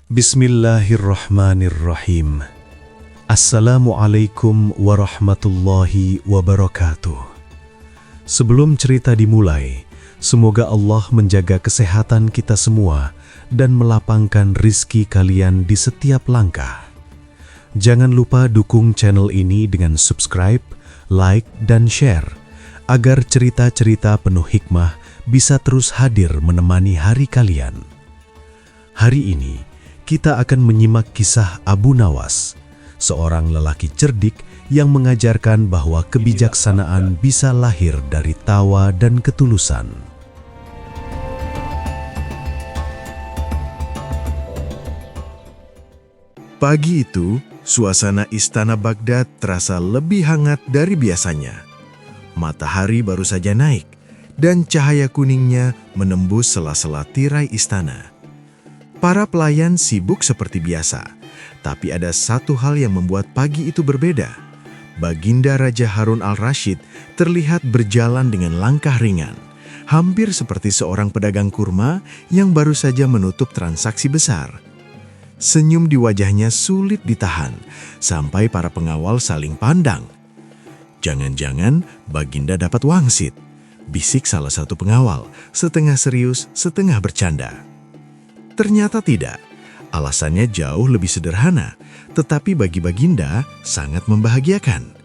Bismillahirrahmanirrahim. Assalamualaikum warahmatullahi wabarakatuh. Sebelum cerita dimulai, semoga Allah menjaga kesehatan kita semua dan melapangkan rizki kalian di setiap langkah. Jangan lupa dukung channel ini dengan subscribe, like, dan share, agar cerita-cerita penuh hikmah bisa terus hadir menemani hari kalian. Hari ini, kita akan menyimak kisah Abu Nawas, seorang lelaki cerdik yang mengajarkan bahwa kebijaksanaan bisa lahir dari tawa dan ketulusan. Pagi itu, suasana istana Baghdad terasa lebih hangat dari biasanya. Matahari baru saja naik, dan cahaya kuningnya menembus sela-sela tirai istana. Para pelayan sibuk seperti biasa, tapi ada satu hal yang membuat pagi itu berbeda. Baginda Raja Harun al-Rashid terlihat berjalan dengan langkah ringan, hampir seperti seorang pedagang kurma yang baru saja menutup transaksi besar. Senyum di wajahnya sulit ditahan, sampai para pengawal saling pandang. Jangan-jangan Baginda dapat wangsit, bisik salah satu pengawal, setengah serius, setengah bercanda. Ternyata tidak. Alasannya jauh lebih sederhana, tetapi bagi Baginda sangat membahagiakan.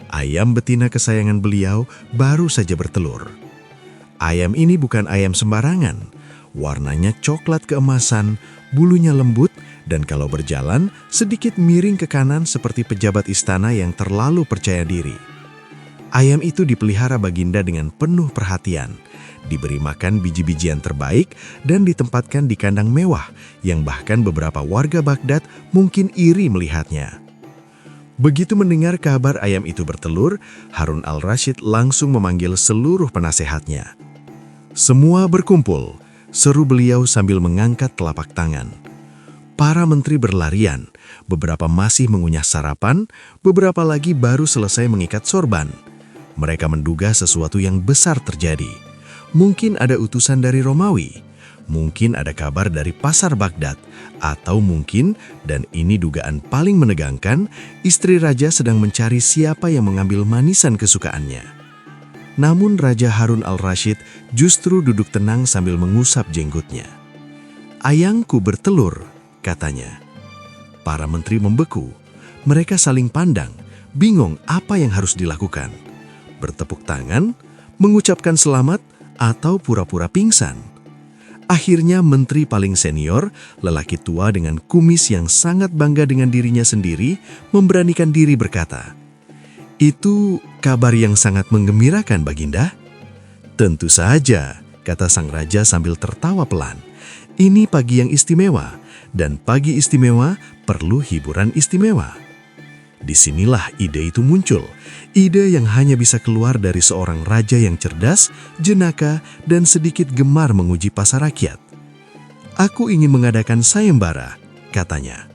Ayam betina kesayangan beliau baru saja bertelur. Ayam ini bukan ayam sembarangan. Warnanya coklat keemasan, bulunya lembut, dan kalau berjalan sedikit miring ke kanan seperti pejabat istana yang terlalu percaya diri. Ayam itu dipelihara Baginda dengan penuh perhatian, diberi makan biji-bijian terbaik, dan ditempatkan di kandang mewah yang bahkan beberapa warga Baghdad mungkin iri melihatnya. Begitu mendengar kabar ayam itu bertelur, Harun al-Rashid langsung memanggil seluruh penasehatnya. Semua berkumpul, seru beliau sambil mengangkat telapak tangan. Para menteri berlarian, beberapa masih mengunyah sarapan, beberapa lagi baru selesai mengikat sorban. Mereka menduga sesuatu yang besar terjadi. Mungkin ada utusan dari Romawi, mungkin ada kabar dari pasar Baghdad, atau mungkin, dan ini dugaan paling menegangkan, istri raja sedang mencari siapa yang mengambil manisan kesukaannya. Namun Raja Harun al-Rashid justru duduk tenang sambil mengusap jenggotnya. "Ayangku bertelur," katanya. Para menteri membeku, mereka saling pandang, bingung apa yang harus dilakukan. Bertepuk tangan, mengucapkan selamat, atau pura-pura pingsan. Akhirnya menteri paling senior, lelaki tua dengan kumis yang sangat bangga dengan dirinya sendiri, memberanikan diri berkata, "Itu kabar yang sangat menggembirakan, Baginda." "Tentu saja," kata sang raja sambil tertawa pelan. "Ini pagi yang istimewa, dan pagi istimewa perlu hiburan istimewa." Disinilah ide itu muncul, ide yang hanya bisa keluar dari seorang raja yang cerdas, jenaka, dan sedikit gemar menguji pasar rakyat. "Aku ingin mengadakan sayembara," katanya.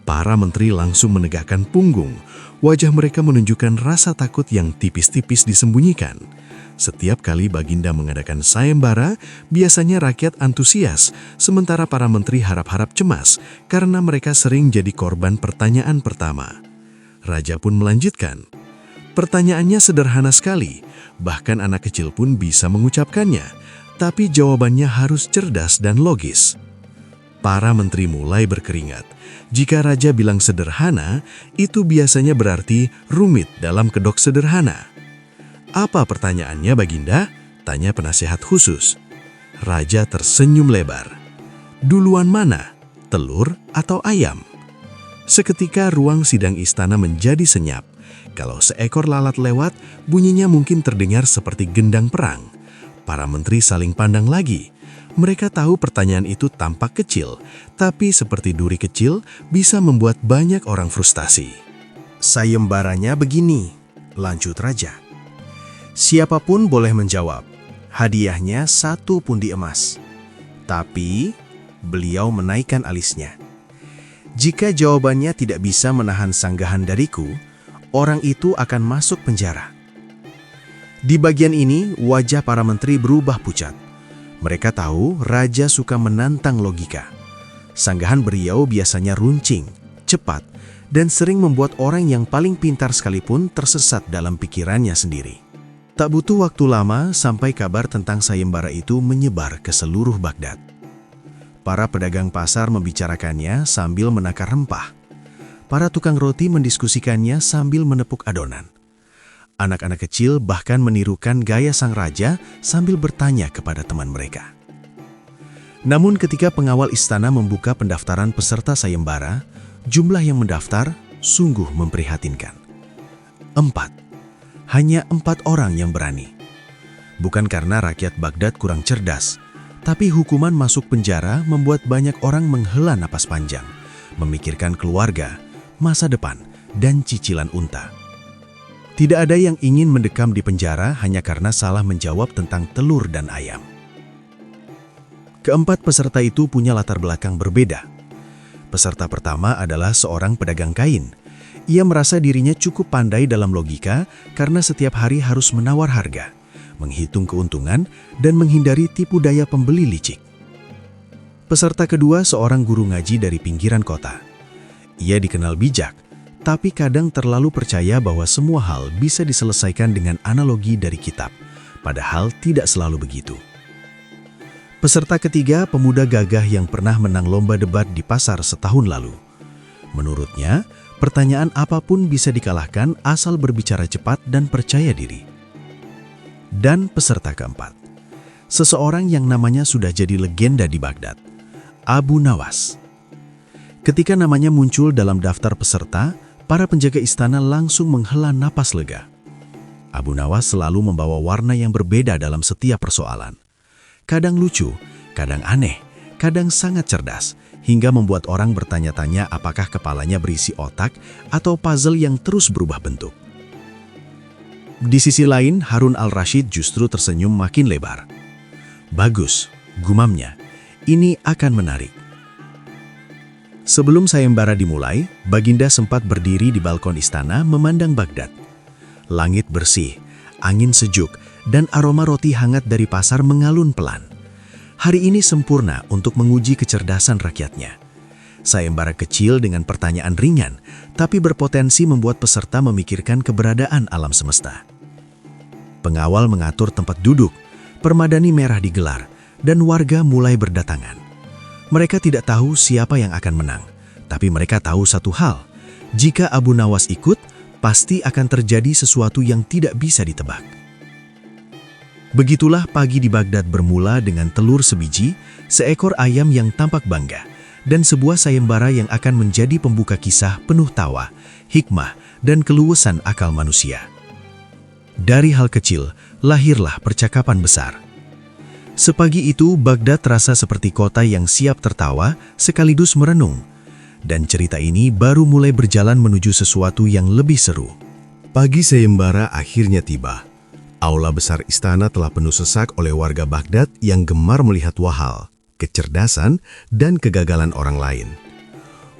Para menteri langsung menegakkan punggung, wajah mereka menunjukkan rasa takut yang tipis-tipis disembunyikan. Setiap kali Baginda mengadakan sayembara, biasanya rakyat antusias, sementara para menteri harap-harap cemas karena mereka sering jadi korban pertanyaan pertama. Raja pun melanjutkan, "Pertanyaannya sederhana sekali, bahkan anak kecil pun bisa mengucapkannya, tapi jawabannya harus cerdas dan logis." Para menteri mulai berkeringat. Jika raja bilang sederhana, itu biasanya berarti rumit dalam kedok sederhana. "Apa pertanyaannya, Baginda?" tanya penasehat khusus. Raja tersenyum lebar. "Duluan mana, telur atau ayam?" Seketika ruang sidang istana menjadi senyap. Kalau seekor lalat lewat, bunyinya mungkin terdengar seperti gendang perang. Para menteri saling pandang lagi. Mereka tahu pertanyaan itu tampak kecil, tapi seperti duri kecil bisa membuat banyak orang frustasi. "Sayembaranya begini," lanjut raja. "Siapapun boleh menjawab. Hadiahnya 1 pundi emas." Tapi beliau menaikkan alisnya. "Jika jawabannya tidak bisa menahan sanggahan dariku, orang itu akan masuk penjara." Di bagian ini, wajah para menteri berubah pucat. Mereka tahu raja suka menantang logika. Sanggahan beliau biasanya runcing, cepat, dan sering membuat orang yang paling pintar sekalipun tersesat dalam pikirannya sendiri. Tak butuh waktu lama sampai kabar tentang sayembara itu menyebar ke seluruh Baghdad. Para pedagang pasar membicarakannya sambil menakar rempah. Para tukang roti mendiskusikannya sambil menepuk adonan. Anak-anak kecil bahkan menirukan gaya sang raja sambil bertanya kepada teman mereka. Namun ketika pengawal istana membuka pendaftaran peserta sayembara, jumlah yang mendaftar sungguh memprihatinkan. 4. Hanya 4 orang yang berani. Bukan karena rakyat Baghdad kurang cerdas, tapi hukuman masuk penjara membuat banyak orang menghela napas panjang, memikirkan keluarga, masa depan, dan cicilan unta. Tidak ada yang ingin mendekam di penjara hanya karena salah menjawab tentang telur dan ayam. Keempat peserta itu punya latar belakang berbeda. Peserta pertama adalah seorang pedagang kain. Ia merasa dirinya cukup pandai dalam logika karena setiap hari harus menawar harga, menghitung keuntungan, dan menghindari tipu daya pembeli licik. Peserta kedua seorang guru ngaji dari pinggiran kota. Ia dikenal bijak, tapi kadang terlalu percaya bahwa semua hal bisa diselesaikan dengan analogi dari kitab, padahal tidak selalu begitu. Peserta ketiga pemuda gagah yang pernah menang lomba debat di pasar setahun lalu. Menurutnya, pertanyaan apapun bisa dikalahkan asal berbicara cepat dan percaya diri. Dan peserta keempat, seseorang yang namanya sudah jadi legenda di Baghdad, Abu Nawas. Ketika namanya muncul dalam daftar peserta, para penjaga istana langsung menghela napas lega. Abu Nawas selalu membawa warna yang berbeda dalam setiap persoalan. Kadang lucu, kadang aneh, kadang sangat cerdas, hingga membuat orang bertanya-tanya apakah kepalanya berisi otak atau puzzle yang terus berubah bentuk. Di sisi lain, Harun al-Rashid justru tersenyum makin lebar. Bagus, gumamnya, ini akan menarik. Sebelum sayembara dimulai, Baginda sempat berdiri di balkon istana memandang Baghdad. Langit bersih, angin sejuk, dan aroma roti hangat dari pasar mengalun pelan. Hari ini sempurna untuk menguji kecerdasan rakyatnya. Sayembara kecil dengan pertanyaan ringan, tapi berpotensi membuat peserta memikirkan keberadaan alam semesta. Pengawal mengatur tempat duduk, permadani merah digelar, dan warga mulai berdatangan. Mereka tidak tahu siapa yang akan menang, tapi mereka tahu satu hal, jika Abu Nawas ikut, pasti akan terjadi sesuatu yang tidak bisa ditebak. Begitulah pagi di Baghdad bermula dengan telur sebiji, seekor ayam yang tampak bangga, dan sebuah sayembara yang akan menjadi pembuka kisah penuh tawa, hikmah, dan keluasan akal manusia. Dari hal kecil, lahirlah percakapan besar. Sepagi itu, Baghdad terasa seperti kota yang siap tertawa sekaligus merenung. Dan cerita ini baru mulai berjalan menuju sesuatu yang lebih seru. Pagi sayembara akhirnya tiba. Aula besar istana telah penuh sesak oleh warga Baghdad yang gemar melihat wahal, kecerdasan, dan kegagalan orang lain.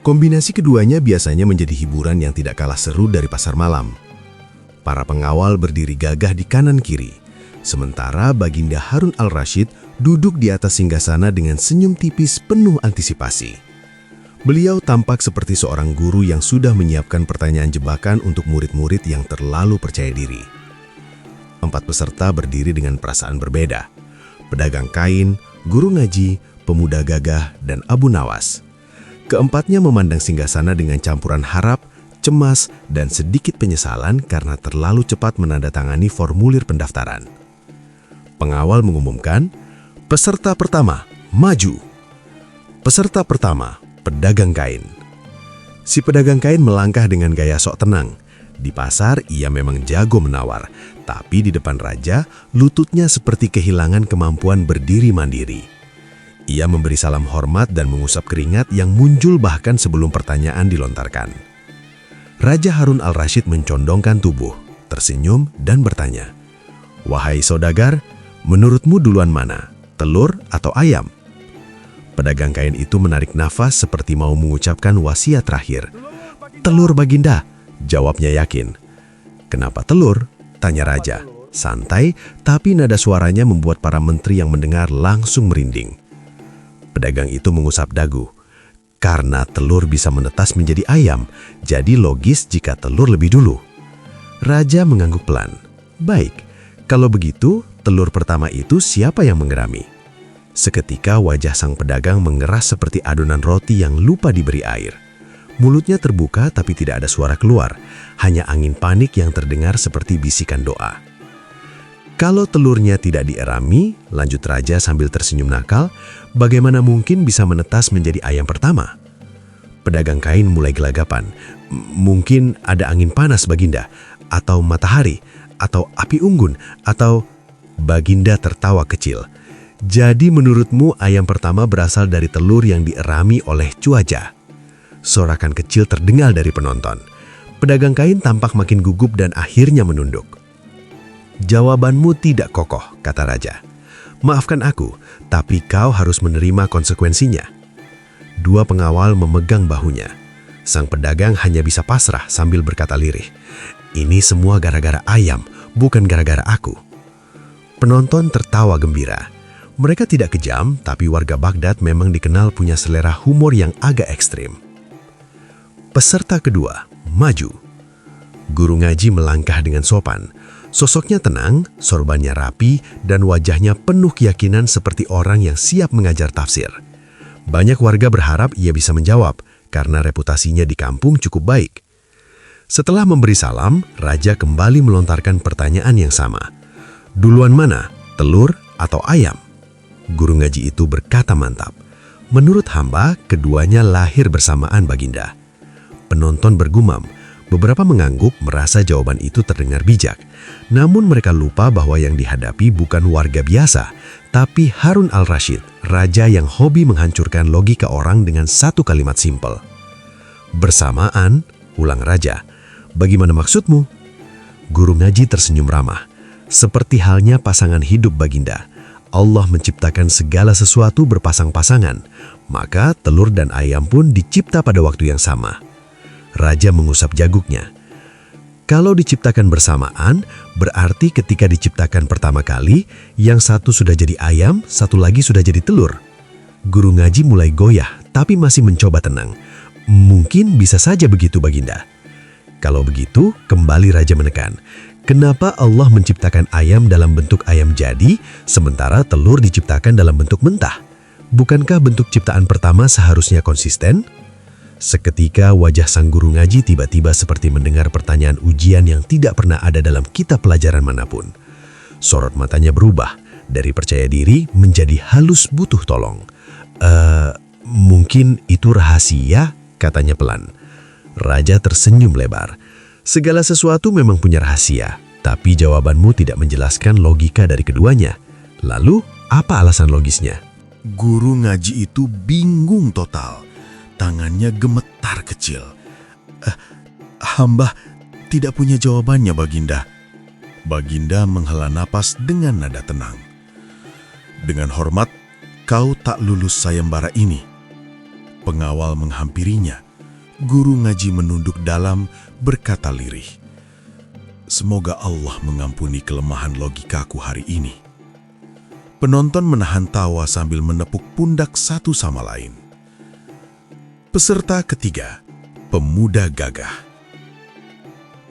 Kombinasi keduanya biasanya menjadi hiburan yang tidak kalah seru dari pasar malam. Para pengawal berdiri gagah di kanan kiri, sementara Baginda Harun al-Rashid duduk di atas singgasana dengan senyum tipis penuh antisipasi. Beliau tampak seperti seorang guru yang sudah menyiapkan pertanyaan jebakan untuk murid-murid yang terlalu percaya diri. 4 peserta berdiri dengan perasaan berbeda. Pedagang kain, guru ngaji, pemuda gagah, dan Abu Nawas. Keempatnya memandang singgasana dengan campuran harap, cemas, dan sedikit penyesalan karena terlalu cepat menandatangani formulir pendaftaran. Pengawal mengumumkan, peserta pertama, maju. Peserta pertama, pedagang kain. Si pedagang kain melangkah dengan gaya sok tenang. Di pasar, ia memang jago menawar, tapi di depan raja, lututnya seperti kehilangan kemampuan berdiri mandiri. Ia memberi salam hormat dan mengusap keringat yang muncul bahkan sebelum pertanyaan dilontarkan. Raja Harun al-Rashid mencondongkan tubuh, tersenyum dan bertanya, "Wahai saudagar, menurutmu duluan mana, telur atau ayam?" Pedagang kain itu menarik nafas seperti mau mengucapkan wasiat terakhir. "Telur, Baginda," jawabnya yakin. "Kenapa telur?" tanya raja. Santai, tapi nada suaranya membuat para menteri yang mendengar langsung merinding. Pedagang itu mengusap dagu. Karena telur bisa menetas menjadi ayam, jadi logis jika telur lebih dulu. Raja mengangguk pelan. Baik, kalau begitu, telur pertama itu siapa yang mengerami? Seketika wajah sang pedagang mengeras seperti adonan roti yang lupa diberi air. Mulutnya terbuka tapi tidak ada suara keluar, hanya angin panik yang terdengar seperti bisikan doa. Kalau telurnya tidak dierami, lanjut Raja sambil tersenyum nakal, bagaimana mungkin bisa menetas menjadi ayam pertama? Pedagang kain mulai gelagapan. Mungkin ada angin panas, Baginda, atau matahari, atau api unggun, atau... Baginda tertawa kecil. Jadi menurutmu ayam pertama berasal dari telur yang dierami oleh cuaca? Sorakan kecil terdengar dari penonton. Pedagang kain tampak makin gugup dan akhirnya menunduk. Jawabanmu tidak kokoh, kata Raja. Maafkan aku, tapi kau harus menerima konsekuensinya. Dua pengawal memegang bahunya. Sang pedagang hanya bisa pasrah sambil berkata lirih. Ini semua gara-gara ayam, bukan gara-gara aku. Penonton tertawa gembira. Mereka tidak kejam, tapi warga Baghdad memang dikenal punya selera humor yang agak ekstrim. Peserta kedua, maju. Guru ngaji melangkah dengan sopan. Sosoknya tenang, sorbannya rapi, dan wajahnya penuh keyakinan seperti orang yang siap mengajar tafsir. Banyak warga berharap ia bisa menjawab, karena reputasinya di kampung cukup baik. Setelah memberi salam, Raja kembali melontarkan pertanyaan yang sama. Duluan mana, telur atau ayam? Guru ngaji itu berkata mantap. Menurut hamba, keduanya lahir bersamaan, Baginda. Penonton bergumam. Beberapa mengangguk merasa jawaban itu terdengar bijak. Namun mereka lupa bahwa yang dihadapi bukan warga biasa, tapi Harun al-Rashid, raja yang hobi menghancurkan logika orang dengan satu kalimat simpel. Bersamaan, ulang Raja. Bagaimana maksudmu? Guru ngaji tersenyum ramah. Seperti halnya pasangan hidup, Baginda. Allah menciptakan segala sesuatu berpasang-pasangan, maka telur dan ayam pun dicipta pada waktu yang sama. Raja mengusap jaguknya. Kalau diciptakan bersamaan, berarti ketika diciptakan pertama kali, yang satu sudah jadi ayam, satu lagi sudah jadi telur. Guru ngaji mulai goyah, tapi masih mencoba tenang. Mungkin bisa saja begitu, Baginda. Kalau begitu, kembali Raja menekan. Kenapa Allah menciptakan ayam dalam bentuk ayam jadi, sementara telur diciptakan dalam bentuk mentah? Bukankah bentuk ciptaan pertama seharusnya konsisten? Seketika wajah sang guru ngaji tiba-tiba seperti mendengar pertanyaan ujian yang tidak pernah ada dalam kitab pelajaran manapun. Sorot matanya berubah, dari percaya diri menjadi halus butuh tolong. Mungkin itu rahasia, katanya pelan. Raja tersenyum lebar. Segala sesuatu memang punya rahasia, tapi jawabanmu tidak menjelaskan logika dari keduanya. Lalu, apa alasan logisnya? Guru ngaji itu bingung total. Tangannya gemetar kecil. Hamba tidak punya jawabannya, Baginda. Baginda menghela napas dengan nada tenang. Dengan hormat, kau tak lulus sayembara ini. Pengawal menghampirinya. Guru ngaji menunduk dalam, berkata lirih. Semoga Allah mengampuni kelemahan logikaku hari ini. Penonton menahan tawa sambil menepuk pundak satu sama lain. Peserta ketiga, pemuda gagah.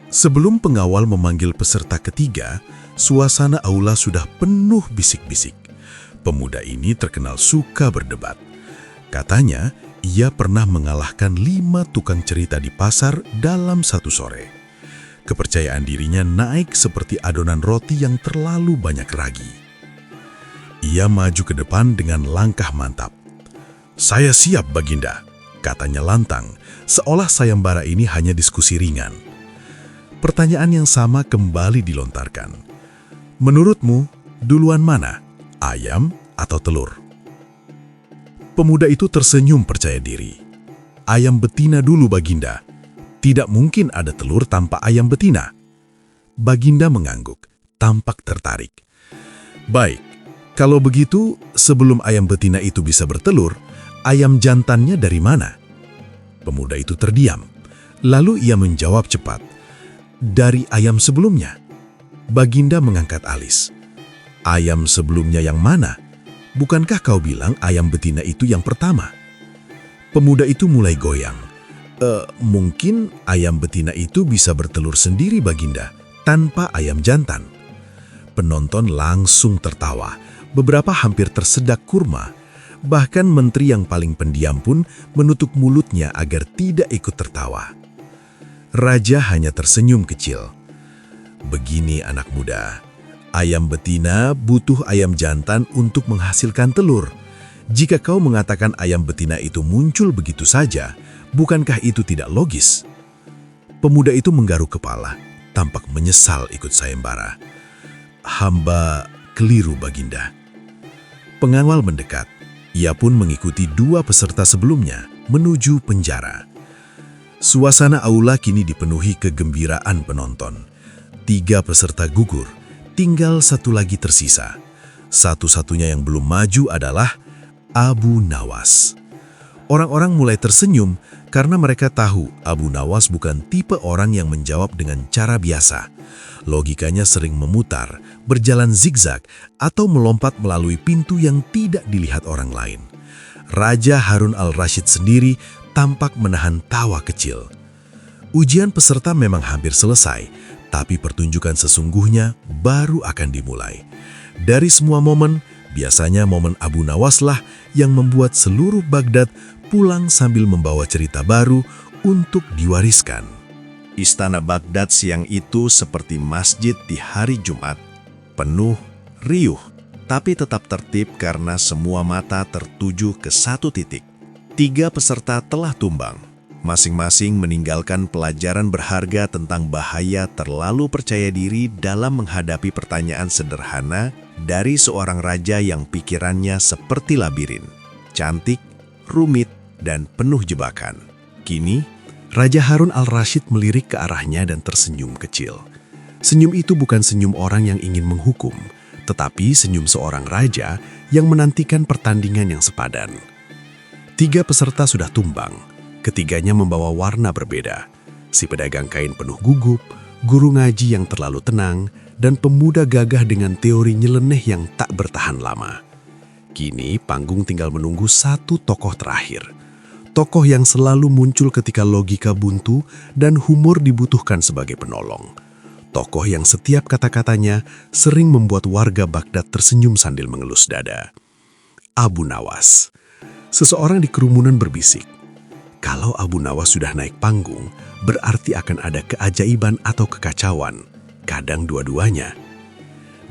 Sebelum pengawal memanggil peserta ketiga, suasana aula sudah penuh bisik-bisik. Pemuda ini terkenal suka berdebat. Katanya, ia pernah mengalahkan 5 tukang cerita di pasar dalam satu sore. Kepercayaan dirinya naik seperti adonan roti yang terlalu banyak ragi. Ia maju ke depan dengan langkah mantap. Saya siap, Baginda, katanya lantang, seolah sayembara ini hanya diskusi ringan. Pertanyaan yang sama kembali dilontarkan. Menurutmu, duluan mana, ayam atau telur? Pemuda itu tersenyum percaya diri. Ayam betina dulu, Baginda. Tidak mungkin ada telur tanpa ayam betina. Baginda mengangguk, tampak tertarik. Baik, kalau begitu, sebelum ayam betina itu bisa bertelur, ayam jantannya dari mana? Pemuda itu terdiam. Lalu ia menjawab cepat. Dari ayam sebelumnya. Baginda mengangkat alis. Ayam sebelumnya yang mana? Bukankah kau bilang ayam betina itu yang pertama? Pemuda itu mulai goyang. Mungkin ayam betina itu bisa bertelur sendiri, Baginda, tanpa ayam jantan." Penonton langsung tertawa. Beberapa hampir tersedak kurma. Bahkan menteri yang paling pendiam pun menutup mulutnya agar tidak ikut tertawa. Raja hanya tersenyum kecil. "Begini anak muda, ayam betina butuh ayam jantan untuk menghasilkan telur. Jika kau mengatakan ayam betina itu muncul begitu saja, bukankah itu tidak logis?" Pemuda itu menggaruk kepala, tampak menyesal ikut sayembara. "Hamba keliru, Baginda." Pengawal mendekat. Ia pun mengikuti 2 peserta sebelumnya menuju penjara. Suasana aula kini dipenuhi kegembiraan penonton. 3 peserta gugur, tinggal 1 lagi tersisa. Satu-satunya yang belum maju adalah Abu Nawas. Orang-orang mulai tersenyum karena mereka tahu Abu Nawas bukan tipe orang yang menjawab dengan cara biasa. Logikanya sering memutar, berjalan zigzag, atau melompat melalui pintu yang tidak dilihat orang lain. Raja Harun al-Rashid sendiri tampak menahan tawa kecil. Ujian peserta memang hampir selesai, tapi pertunjukan sesungguhnya baru akan dimulai. Dari semua momen, biasanya momen Abu Nawas lah yang membuat seluruh Baghdad pulang sambil membawa cerita baru untuk diwariskan. Istana Baghdad siang itu seperti masjid di hari Jumat, penuh, riuh, tapi tetap tertib karena semua mata tertuju ke satu titik. 3 peserta telah tumbang, masing-masing meninggalkan pelajaran berharga tentang bahaya terlalu percaya diri dalam menghadapi pertanyaan sederhana dari seorang raja yang pikirannya seperti labirin, cantik, rumit, dan penuh jebakan. Kini, Raja Harun al-Rashid melirik ke arahnya dan tersenyum kecil. Senyum itu bukan senyum orang yang ingin menghukum, tetapi senyum seorang raja yang menantikan pertandingan yang sepadan. 3 peserta sudah tumbang, ketiganya membawa warna berbeda. Si pedagang kain penuh gugup, guru ngaji yang terlalu tenang, dan pemuda gagah dengan teori nyeleneh yang tak bertahan lama. Kini panggung tinggal menunggu 1 tokoh terakhir. Tokoh yang selalu muncul ketika logika buntu dan humor dibutuhkan sebagai penolong. Tokoh yang setiap kata-katanya sering membuat warga Baghdad tersenyum sambil mengelus dada. Abu Nawas. Seseorang di kerumunan berbisik, kalau Abu Nawas sudah naik panggung, berarti akan ada keajaiban atau kekacauan, kadang dua-duanya.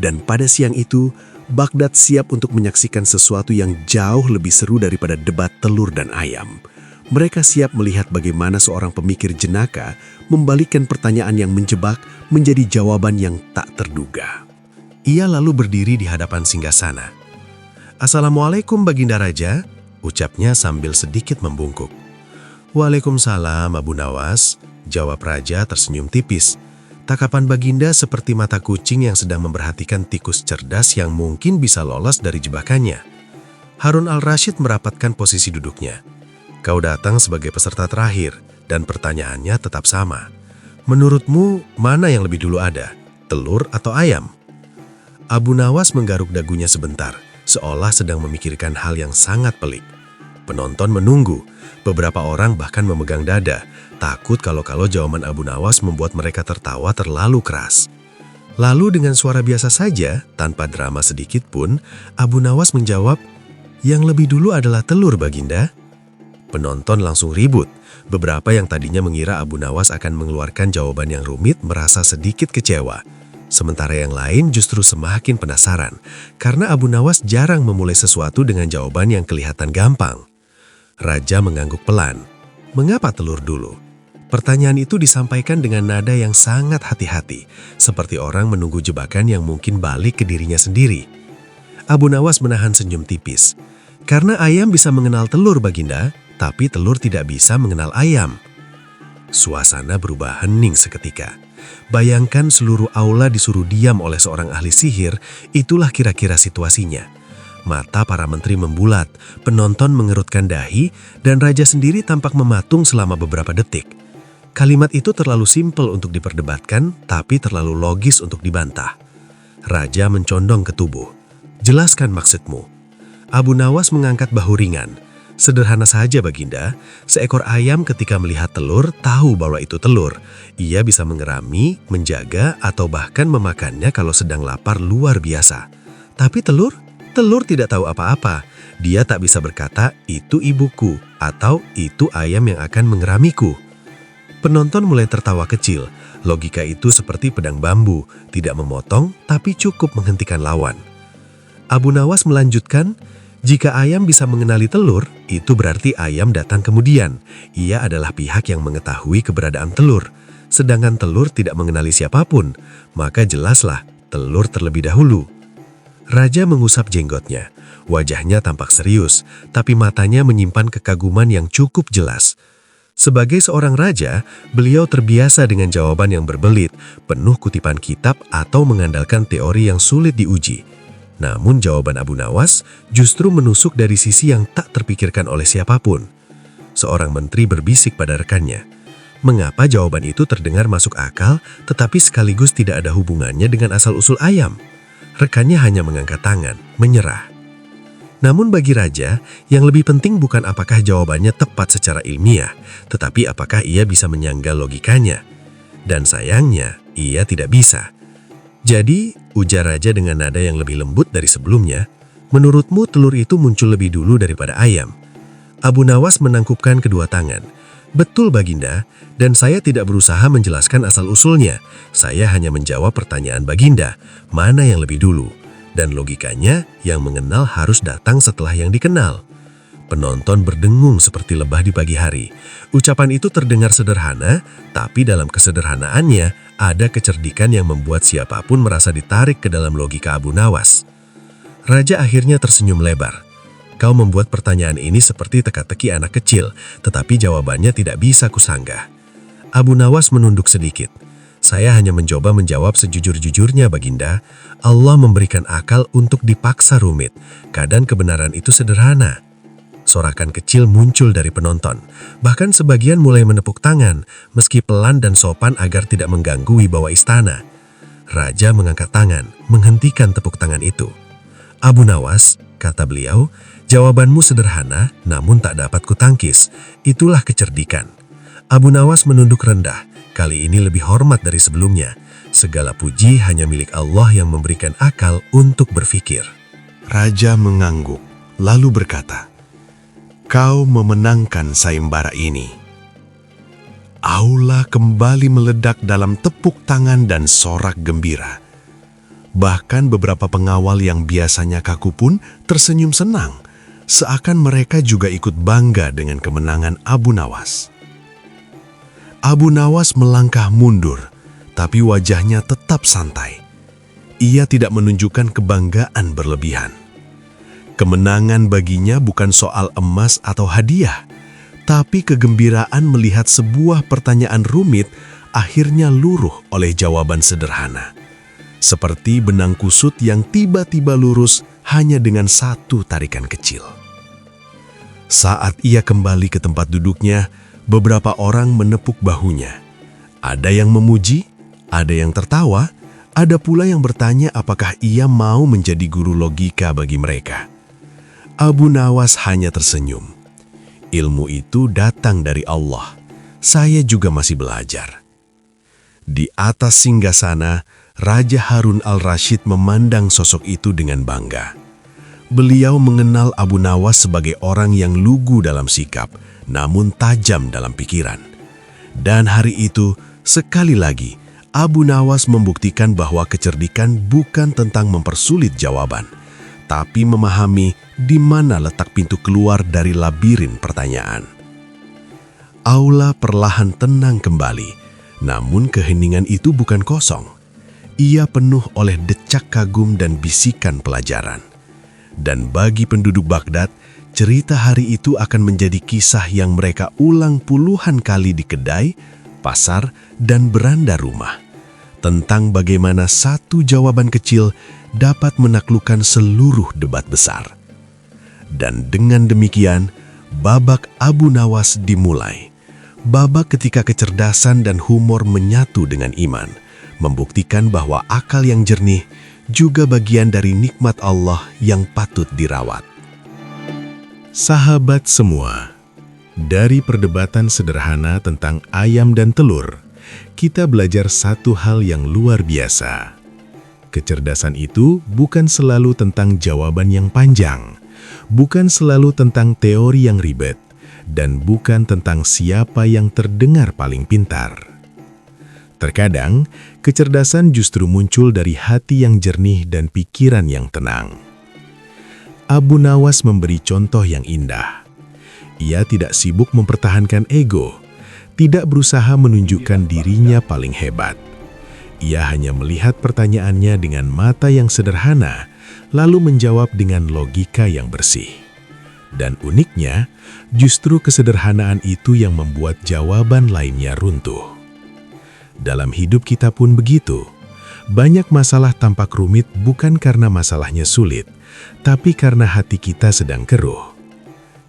Dan pada siang itu, Baghdad siap untuk menyaksikan sesuatu yang jauh lebih seru daripada debat telur dan ayam. Mereka siap melihat bagaimana seorang pemikir jenaka membalikkan pertanyaan yang menjebak menjadi jawaban yang tak terduga. Ia lalu berdiri di hadapan singgasana. "Assalamualaikum Baginda Raja," ucapnya sambil sedikit membungkuk. "Waalaikumsalam Abu Nawas," jawab Raja tersenyum tipis. Takapan Baginda seperti mata kucing yang sedang memperhatikan tikus cerdas yang mungkin bisa lolos dari jebakannya. Harun al-Rashid merapatkan posisi duduknya. "Kau datang sebagai peserta terakhir, dan pertanyaannya tetap sama. Menurutmu, mana yang lebih dulu ada, telur atau ayam?" Abu Nawas menggaruk dagunya sebentar, seolah sedang memikirkan hal yang sangat pelik. Penonton menunggu, beberapa orang bahkan memegang dada, takut kalau jawaban Abu Nawas membuat mereka tertawa terlalu keras. Lalu dengan suara biasa saja, tanpa drama sedikit pun, Abu Nawas menjawab, "Yang lebih dulu adalah telur, Baginda." Penonton langsung ribut. Beberapa yang tadinya mengira Abu Nawas akan mengeluarkan jawaban yang rumit merasa sedikit kecewa. Sementara yang lain justru semakin penasaran, karena Abu Nawas jarang memulai sesuatu dengan jawaban yang kelihatan gampang. Raja mengangguk pelan. "Mengapa telur dulu?" Pertanyaan itu disampaikan dengan nada yang sangat hati-hati, seperti orang menunggu jebakan yang mungkin balik ke dirinya sendiri. Abu Nawas menahan senyum tipis. "Karena ayam bisa mengenal telur, Baginda, tapi telur tidak bisa mengenal ayam." Suasana berubah hening seketika. Bayangkan seluruh aula disuruh diam oleh seorang ahli sihir, itulah kira-kira situasinya. Mata para menteri membulat, penonton mengerutkan dahi, dan raja sendiri tampak mematung selama beberapa detik. Kalimat itu terlalu simpel untuk diperdebatkan, tapi terlalu logis untuk dibantah. Raja mencondong ke tubuh. "Jelaskan maksudmu." Abu Nawas mengangkat bahu ringan. Sederhana saja Baginda, seekor ayam ketika melihat telur tahu bahwa itu telur. Ia bisa mengerami, menjaga, atau bahkan memakannya kalau sedang lapar luar biasa. Tapi telur tidak tahu apa-apa. Dia tak bisa berkata, itu ibuku, atau itu ayam yang akan mengeramiku. Penonton mulai tertawa kecil. Logika itu seperti pedang bambu, tidak memotong tapi cukup menghentikan lawan. Abu Nawas melanjutkan, jika ayam bisa mengenali telur, itu berarti ayam datang kemudian. Ia adalah pihak yang mengetahui keberadaan telur. Sedangkan telur tidak mengenali siapapun, maka jelaslah telur terlebih dahulu. Raja mengusap jenggotnya. Wajahnya tampak serius, tapi matanya menyimpan kekaguman yang cukup jelas. Sebagai seorang raja, beliau terbiasa dengan jawaban yang berbelit, penuh kutipan kitab atau mengandalkan teori yang sulit diuji. Namun jawaban Abu Nawas justru menusuk dari sisi yang tak terpikirkan oleh siapapun. Seorang menteri berbisik pada rekannya. Mengapa jawaban itu terdengar masuk akal tetapi sekaligus tidak ada hubungannya dengan asal-usul ayam? Rekannya hanya mengangkat tangan, menyerah. Namun bagi raja, yang lebih penting bukan apakah jawabannya tepat secara ilmiah, tetapi apakah ia bisa menyangga logikanya. Dan sayangnya, ia tidak bisa. Jadi, ujar raja dengan nada yang lebih lembut dari sebelumnya, menurutmu telur itu muncul lebih dulu daripada ayam? Abu Nawas menangkupkan kedua tangan. Betul Baginda, dan saya tidak berusaha menjelaskan asal-usulnya. Saya hanya menjawab pertanyaan Baginda, mana yang lebih dulu? Dan logikanya, yang mengenal harus datang setelah yang dikenal. Penonton berdengung seperti lebah di pagi hari. Ucapan itu terdengar sederhana, tapi dalam kesederhanaannya ada kecerdikan yang membuat siapapun merasa ditarik ke dalam logika Abu Nawas. Raja akhirnya tersenyum lebar. Kau membuat pertanyaan ini seperti teka-teki anak kecil, tetapi jawabannya tidak bisa kusanggah. Abu Nawas menunduk sedikit. Saya hanya mencoba menjawab sejujur-jujurnya Baginda. Allah memberikan akal untuk dipaksa rumit. Kadang kebenaran itu sederhana. Sorakan kecil muncul dari penonton. Bahkan sebagian mulai menepuk tangan, meski pelan dan sopan agar tidak mengganggu wibawa istana. Raja mengangkat tangan, menghentikan tepuk tangan itu. Abu Nawas, kata beliau, jawabanmu sederhana, namun tak dapat kutangkis. Itulah kecerdikan. Abu Nawas menunduk rendah, kali ini lebih hormat dari sebelumnya. Segala puji hanya milik Allah yang memberikan akal untuk berpikir. Raja mengangguk, lalu berkata, "Kau memenangkan sayembara ini." Aula kembali meledak dalam tepuk tangan dan sorak gembira. Bahkan beberapa pengawal yang biasanya kaku pun tersenyum senang, seakan mereka juga ikut bangga dengan kemenangan Abu Nawas. Abu Nawas melangkah mundur, tapi wajahnya tetap santai. Ia tidak menunjukkan kebanggaan berlebihan. Kemenangan baginya bukan soal emas atau hadiah, tapi kegembiraan melihat sebuah pertanyaan rumit akhirnya luruh oleh jawaban sederhana. Seperti benang kusut yang tiba-tiba lurus hanya dengan satu tarikan kecil. Saat ia kembali ke tempat duduknya, beberapa orang menepuk bahunya. Ada yang memuji, ada yang tertawa, ada pula yang bertanya apakah ia mau menjadi guru logika bagi mereka. Abu Nawas hanya tersenyum. Ilmu itu datang dari Allah. Saya juga masih belajar. Di atas singgasana, Raja Harun al-Rashid memandang sosok itu dengan bangga. Beliau mengenal Abu Nawas sebagai orang yang lugu dalam sikap, namun tajam dalam pikiran. Dan hari itu, sekali lagi, Abu Nawas membuktikan bahwa kecerdikan bukan tentang mempersulit jawaban, tapi memahami di mana letak pintu keluar dari labirin pertanyaan. Aula perlahan tenang kembali, namun keheningan itu bukan kosong. Ia penuh oleh decak kagum dan bisikan pelajaran. Dan bagi penduduk Baghdad, cerita hari itu akan menjadi kisah yang mereka ulang puluhan kali di kedai, pasar, dan beranda rumah. Tentang bagaimana satu jawaban kecil dapat menaklukkan seluruh debat besar. Dan dengan demikian, babak Abu Nawas dimulai. Babak ketika kecerdasan dan humor menyatu dengan iman, membuktikan bahwa akal yang jernih juga bagian dari nikmat Allah yang patut dirawat. Sahabat semua, dari perdebatan sederhana tentang ayam dan telur, kita belajar satu hal yang luar biasa. Kecerdasan itu bukan selalu tentang jawaban yang panjang, bukan selalu tentang teori yang ribet, dan bukan tentang siapa yang terdengar paling pintar. Terkadang, kecerdasan justru muncul dari hati yang jernih dan pikiran yang tenang. Abu Nawas memberi contoh yang indah. Ia tidak sibuk mempertahankan ego, tidak berusaha menunjukkan dirinya paling hebat. Ia hanya melihat pertanyaannya dengan mata yang sederhana, lalu menjawab dengan logika yang bersih. Dan uniknya, justru kesederhanaan itu yang membuat jawaban lainnya runtuh. Dalam hidup kita pun begitu. Banyak masalah tampak rumit bukan karena masalahnya sulit, tapi karena hati kita sedang keruh.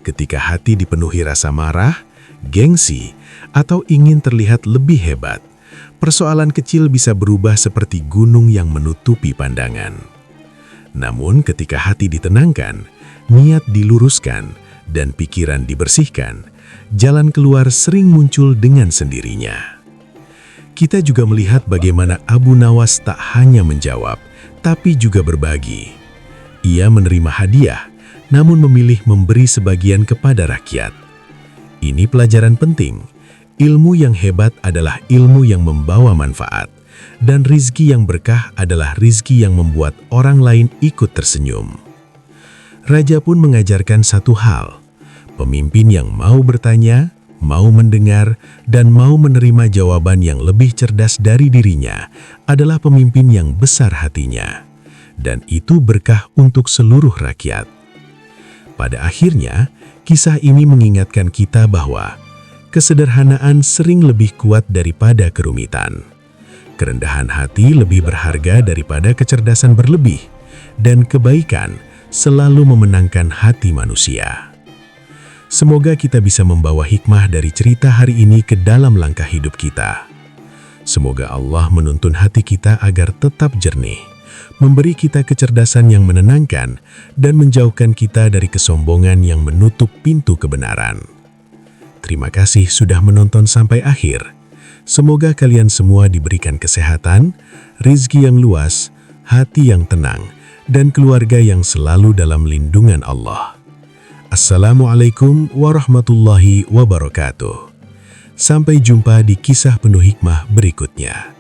Ketika hati dipenuhi rasa marah, gengsi, atau ingin terlihat lebih hebat, persoalan kecil bisa berubah seperti gunung yang menutupi pandangan. Namun ketika hati ditenangkan, niat diluruskan, dan pikiran dibersihkan, jalan keluar sering muncul dengan sendirinya. Kita juga melihat bagaimana Abu Nawas tak hanya menjawab, tapi juga berbagi. Ia menerima hadiah, namun memilih memberi sebagian kepada rakyat. Ini pelajaran penting. Ilmu yang hebat adalah ilmu yang membawa manfaat, dan rizki yang berkah adalah rizki yang membuat orang lain ikut tersenyum. Raja pun mengajarkan satu hal, pemimpin yang mau bertanya, mau mendengar, dan mau menerima jawaban yang lebih cerdas dari dirinya adalah pemimpin yang besar hatinya. Dan itu berkah untuk seluruh rakyat. Pada akhirnya, kisah ini mengingatkan kita bahwa kesederhanaan sering lebih kuat daripada kerumitan. Kerendahan hati lebih berharga daripada kecerdasan berlebih, dan kebaikan selalu memenangkan hati manusia. Semoga kita bisa membawa hikmah dari cerita hari ini ke dalam langkah hidup kita. Semoga Allah menuntun hati kita agar tetap jernih, memberi kita kecerdasan yang menenangkan, dan menjauhkan kita dari kesombongan yang menutup pintu kebenaran. Terima kasih sudah menonton sampai akhir. Semoga kalian semua diberikan kesehatan, rizki yang luas, hati yang tenang, dan keluarga yang selalu dalam lindungan Allah. Assalamualaikum warahmatullahi wabarakatuh. Sampai jumpa di kisah penuh hikmah berikutnya.